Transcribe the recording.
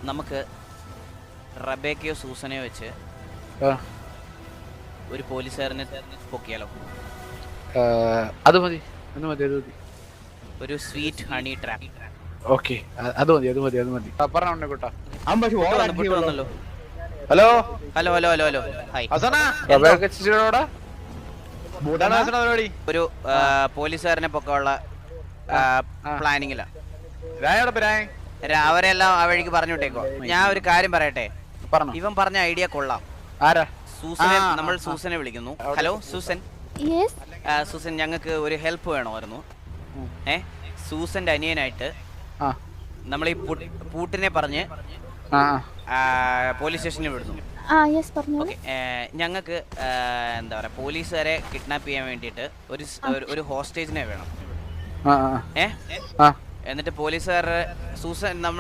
നമുക്ക് റബേക്കയോ സൂസനയോ വെച്ച് ഒരു പോലീസുകാരനെ പൊക്കിയാലോ? അത് മതി. ഒരു സ്വീറ്റ് ഹണി ട്രാപ്പ്. ഓക്കെ, അത് മതി. പറഞ്ഞോ കേട്ടോ. വന്നല്ലോ. Hello hello hello hello hello hi. ഒരു പോലീസുകാരനെ പൊക്കാനുള്ള പ്ലാനിങ്ങിലാ. അവരെല്ലാം ആ വഴിക്ക് പറഞ്ഞു വിട്ടേക്കോ. ഞാൻ ഒരു കാര്യം പറയട്ടെ, ഇവൻ പറഞ്ഞ ഐഡിയ കൊള്ളാം. ആരാ? സൂസനെ, നമ്മൾ സൂസനെ വിളിക്കുന്നു. Hello Susan. സൂസൻ, ഞങ്ങൾക്ക് ഒരു ഹെൽപ്പ് വേണമായിരുന്നു. സൂസന്റെ അനിയനായിട്ട് നമ്മൾ ഈ പൂട്ടിനെ പറഞ്ഞ് പോലീസ് സ്റ്റേഷനിൽ വിടുന്നു. ഞങ്ങൾക്ക് എന്താ പറയാ, പോലീസുകാരെ കിഡ്നാപ്പ് ചെയ്യാൻ വേണ്ടിയിട്ട് ഒരു ഹോസ്റ്റേജിനെ വേണം. എന്നിട്ട് പോലീസുകാരുടെ സൂസൻ